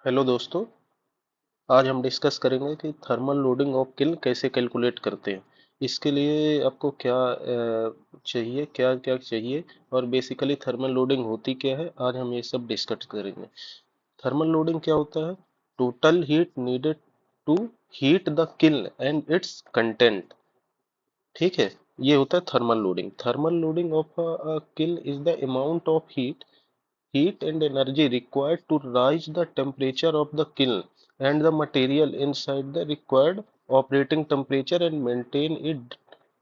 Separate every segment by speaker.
Speaker 1: Hello दोस्तों। आज हम डिस्कस करेंगे कि थर्मल लोडिंग ऑफ किल कैसे कैलकुलेट करते हैं। इसके लिए आपको क्या चाहिए, क्या क्या चाहिए और बेसिकली थर्मल लोडिंग होती क्या है, आज हम ये सब डिस्कस करेंगे। थर्मल लोडिंग क्या होता है? Total heat needed to heat the kiln and its content. ठीक है, ये होता है thermal loading. Thermal loading of a kiln is the amount of heat and energy required to rise the temperature of the kiln and the material inside the required operating temperature and maintain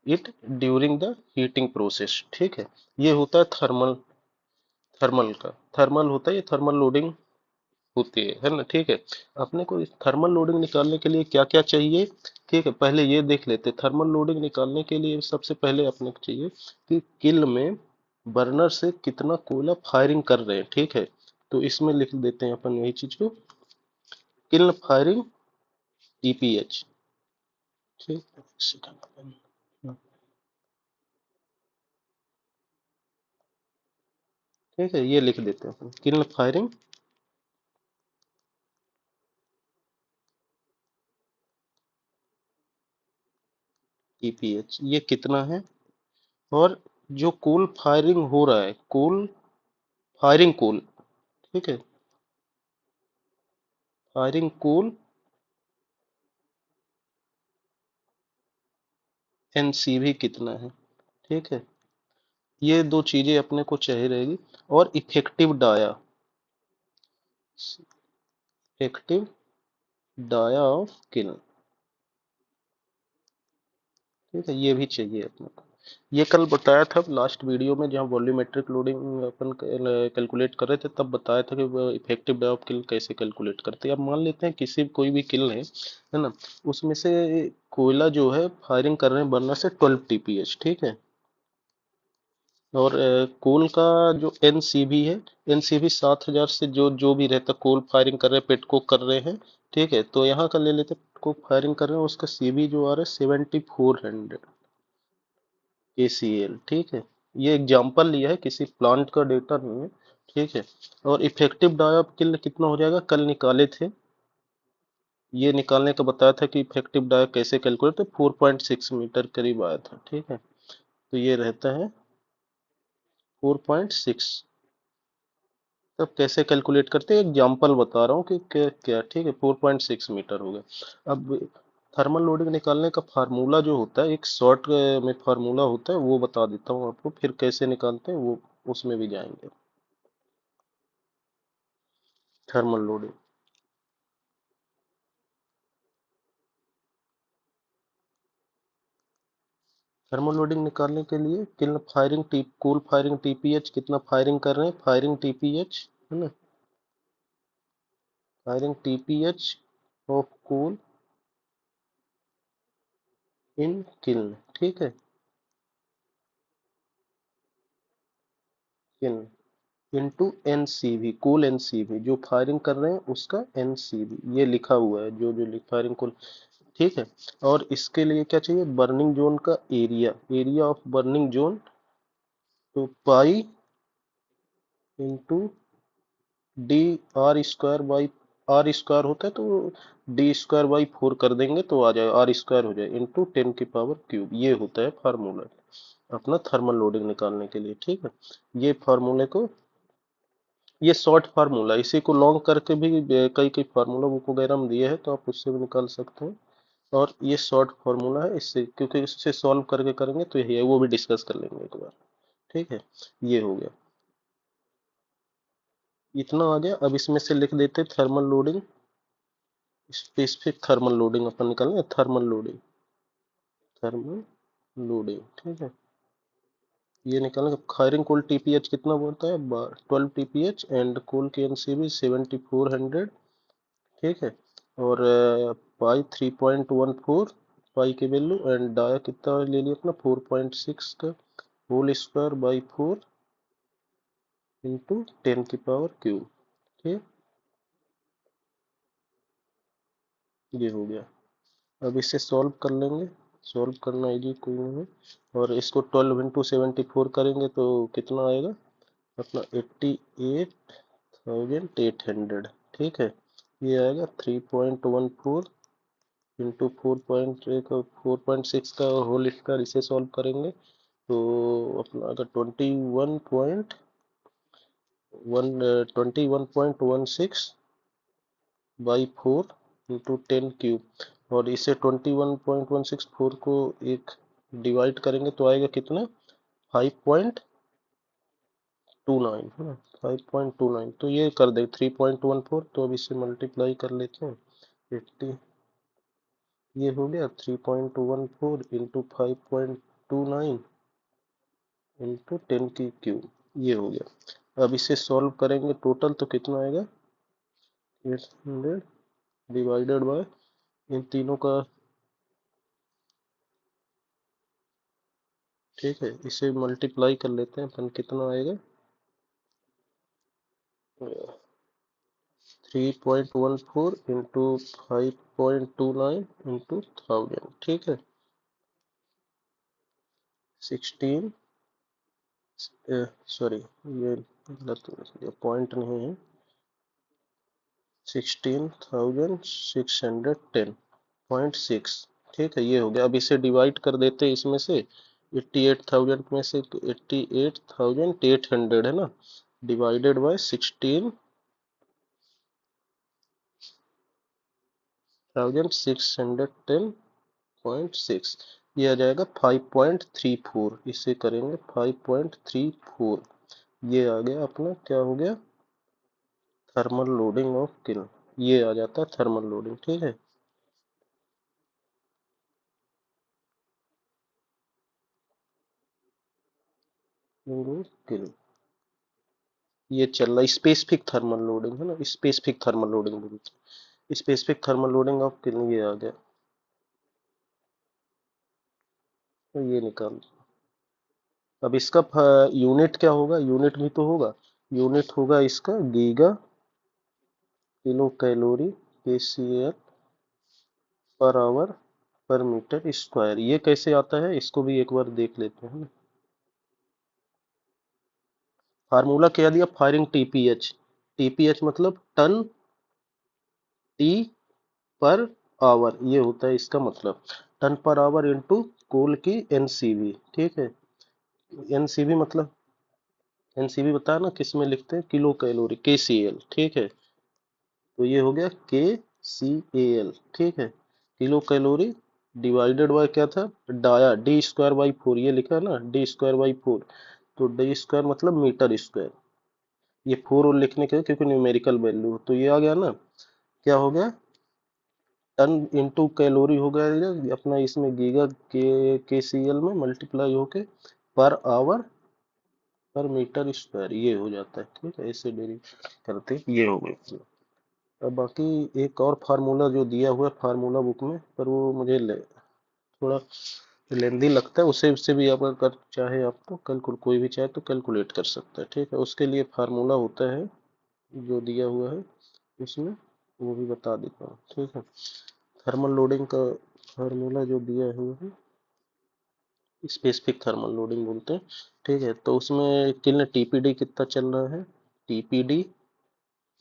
Speaker 1: it during the heating process। ठीक है, ये होता है thermal. Thermal का thermal होता है, ये thermal loading होती है ना। ठीक है, अपने को इस थर्मल लोडिंग निकालने के लिए क्या क्या चाहिए। ठीक है, पहले ये देख लेते हैं। थर्मल लोडिंग निकालने के लिए सबसे पहले अपने को चाहिए कि किल में बर्नर से कितना कोयला फायरिंग कर रहे हैं। ठीक है, तो इसमें लिख देते हैं अपन यही चीज को, किल फायरिंग टीपीएच। ठीक ठीक है, ये लिख देते हैं अपन, किल फायरिंग टीपीएच ये कितना है। और जो कोल फायरिंग हो रहा है, कोल फायरिंग कोल, ठीक है, फायरिंग कोल एनसीवी कितना है। ठीक है, ये दो चीजें अपने को चाहिए रहेगी। और effective dia, effective dia of kiln. ठीक है, ये भी चाहिए अपने को। ये कल बताया था लास्ट वीडियो में, जहाँ वॉल्यूमेट्रिक लोडिंग अपन कैलकुलेट कर रहे थे, तब बताया था कि इफेक्टिव डाया ऑफ किल कैसे कैलकुलेट करते हैं। अब मान लेते हैं किसी कोई भी किल है ना, उसमें से कोयला जो है फायरिंग कर रहे हैं बर्नर से 12 टीपीएच। ठीक है, और कोल का जो एनसीबी है, एनसीबी 7,000 से जो जो भी रहता, कोल फायरिंग कर रहे हैं, पेटकोक कर रहे हैं। ठीक है, तो यहाँ का ले लेते, पेटकोक फायरिंग कर रहे हैं, उसका सीबी जो आ रहा है 7400 केसीएल। ठीक है, ये एग्जाम्पल लिया है, किसी प्लांट का डेटा नहीं है। ठीक है, और इफेक्टिव डाई ऑफ किल कितना हो जाएगा, कल निकाले थे। ये निकालने का बताया था कि इफेक्टिव डाई कैसे कैलकुलेट, तो 4.6 मीटर करीब आया था। ठीक है, तो ये रहता है 4.6। तब कैसे कैलकुलेट करते हैं, एग्जाम्पल बता रहा हूँ कि क्या क्या। ठीक है, 4.6 मीटर हो गया। अब थर्मल लोडिंग निकालने का फार्मूला जो होता है, एक शॉर्ट में फार्मूला होता है, वो बता देता हूँ आपको, फिर कैसे निकालते हैं वो उसमें भी जाएंगे। थर्मल लोडिंग, थर्मल लोडिंग निकालने के लिए कितना firing T cool firing TPH कितना फायरिंग कर रहे हैं, फायरिंग टीपीएच है ना, firing TPH of cool in kiln. ठीक है, kiln into NCV, cool NCV जो फायरिंग कर रहे हैं उसका एनसीवी ये लिखा हुआ है, जो जो फायरिंग कूल। ठीक है, और इसके लिए क्या चाहिए, बर्निंग जोन का area, area of burning zone, तो pi into D R square by, R square होता है तो डी स्क्वायर बाई 4 कर देंगे तो आ जाएगा, आर स्क्वायर हो जाए इंटू 10 की पावर क्यूब। ये होता है फार्मूला अपना थर्मल लोडिंग निकालने के लिए। ठीक है, ये फार्मूले को, ये शॉर्ट फार्मूला, इसी को लॉन्ग करके भी कई कई फार्मूला बुक वगैरह में दिए हैं, तो आप उससे भी निकाल सकते हैं। और ये शॉर्ट फार्मूला है, इससे क्योंकि इससे सॉल्व करके करेंगे तो यही है, वो भी डिस्कस कर लेंगे एक बार। ठीक है, ये हो गया, इतना आ गया। अब इसमें से लिख देते thermal loading, specific thermal loading अपन निकालेंगे, थर्मल लोडिंग, थर्मल लोडिंग। ठीक है, ये निकालेंगे। फायरिंग कोल टीपीएच कितना बोलता है, 12 टीपीएच, एंड कोल की एनसीबी 7400। ठीक है, और पाई 3.14 पाई की वैल्यू, एंड डाया कितना ले लिया अपना 4.6 का होल स्क्वायर बाई 4 इंटू 10 की पावर क्यूब। ठीक, ये हो गया। अब इसे सॉल्व कर लेंगे, सॉल्व करना इजी कोई नहीं है। और इसको 12 इंटू 74 करेंगे तो कितना आएगा अपना 88,800। ठीक है, ये आएगा 3.14 इंटू 4.6 का होल स्क्वायर, इसे सॉल्व करेंगे तो अपना अगर 21.16 बाई 4 इंटू 10 क्यूब, और इसे 21.164 को एक डिवाइड करेंगे तो आएगा कितना, 5.29 है ना, 5.29। तो ये कर दे 3.14, तो अब इसे मल्टीप्लाई कर लेते हैं 80, ये हो गया 3.14 इंटू 5.29 इंटू 10 की क्यूब, ये हो गया। अब इसे सॉल्व करेंगे टोटल तो कितना आएगा, 800 डिवाइडेड बाय इन तीनों का, ठीक है इसे मल्टीप्लाई कर लेते हैं अपन, कितना आएगा 3.14 इंटू 5.29 इंटू 1000, ठीक है 16, सॉरी ये गलत पॉइंट नहीं है, 16,610.6, ठीक है ये हो गया। अब इसे डिवाइड कर देते हैं इसमें से, 88,000 में से तो 88,800 है ना, डिवाइडेड बाय 16,610.6, ये आ जाएगा 5.34, इसे करेंगे 5.34, ये आ गया अपना, क्या हो गया, थर्मल लोडिंग ऑफ किल, ये आ जाता है थर्मल लोडिंग, ठीक है। किल, ये चल रहा है स्पेसिफिक थर्मल लोडिंग है ना, स्पेसिफिक थर्मल लोडिंग बोलते हैं, स्पेसिफिक थर्मल लोडिंग ऑफ किल, ये आ गया, तो ये निकाल। अब इसका यूनिट क्या होगा, यूनिट भी तो होगा, यूनिट होगा इसका giga kilo calorie KCl per hour पर मीटर स्क्वायर। ये कैसे आता है इसको भी एक बार देख लेते हैं। फार्मूला क्या दिया, फायरिंग TPH, TPH मतलब टन टी पर आवर, ये होता है इसका मतलब, टन पर आवर इंटू कोल की NCV, ठीक है। NCV मतलब, NCV बताया ना किस में लिखते हैं, किलो कैलोरी KCl, ठीक है। तो ये हो गया KCAL, ठीक है, किलो कैलोरी डिवाइडेड बाय क्या था, डाया D²/4, ये लिखा है ना D²/4, तो D² मतलब मीटर स्क्वायर, ये 4 और लिखने के क्योंकि न्यूमेरिकल वैल्यू, तो ये आ गया ना, क्या हो गया, टन इंटू कैलोरी हो गया ये अपना, इसमें गीगा KCl में मल्टीप्लाई होके पर आवर पर मीटर स्क्वायर, ये हो जाता है, ठीक है, ऐसे डेरी करते, ये हो गया। अब बाकी एक और फार्मूला जो दिया हुआ है फार्मूला बुक में, पर वो मुझे थोड़ा लेंदी लगता है, उसे उससे भी आप अगर चाहे आप तो कैलकुल, कोई भी चाहे तो कैलकुलेट कर सकता है, ठीक है। उसके लिए फार्मूला होता है जो दिया हुआ है उसमें, वो भी बता देता हूँ, ठीक है। थर्मल लोडिंग का फार्मूला जो दिया हुआ है, स्पेसिफिक थर्मल लोडिंग बोलते हैं, ठीक है। तो उसमें कितने TPD कितना चल रहा है, TPD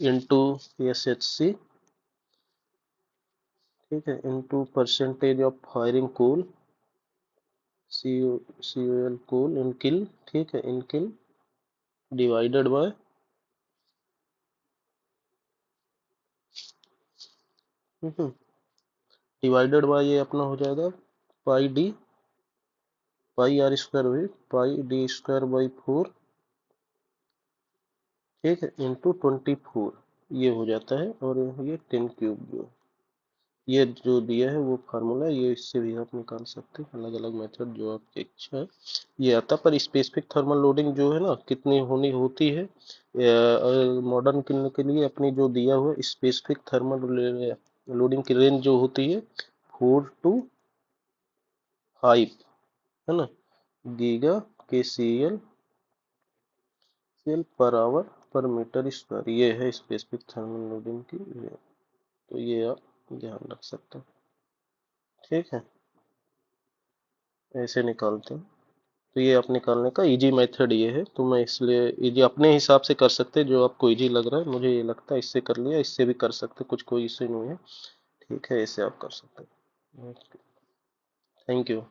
Speaker 1: इंटू SHC, ठीक है, into percentage of firing coal, COL coal in kiln, ठीक है, in kiln divided by, divided by ये अपना हो जाएगा पाई R² हुई पाई D²/4, ठीक है, इंटू 24, ये हो जाता है, और ये 10 क्यूब जो ये जो दिया है वो फार्मूला, ये इससे भी आप निकाल सकते हैं, अलग अलग मेथड जो आपकी इच्छा है ये आता। पर स्पेसिफिक थर्मल लोडिंग जो है ना कितनी होनी होती है मॉडर्न किल के लिए, अपनी जो दिया हुआ स्पेसिफिक थर्मल लोडिंग की रेंज जो होती है 4 to 5 है ना, गीगा KCl पर आवर पर मीटर स्क्वायर, ये है स्पेसिफिक थर्मल लोडिंग की तो ये आप ध्यान रख सकते हैं, ठीक है, ऐसे निकालते हैं। तो ये आप निकालने का इजी मेथड ये है, तो मैं इसलिए इजी अपने हिसाब से कर सकते हैं, जो आपको इजी लग रहा है। मुझे ये लगता है इससे कर लिया, इससे भी कर सकते, कुछ कोई इश्यू नहीं है। ठीक है, इससे आप कर सकते हैं। Thank you.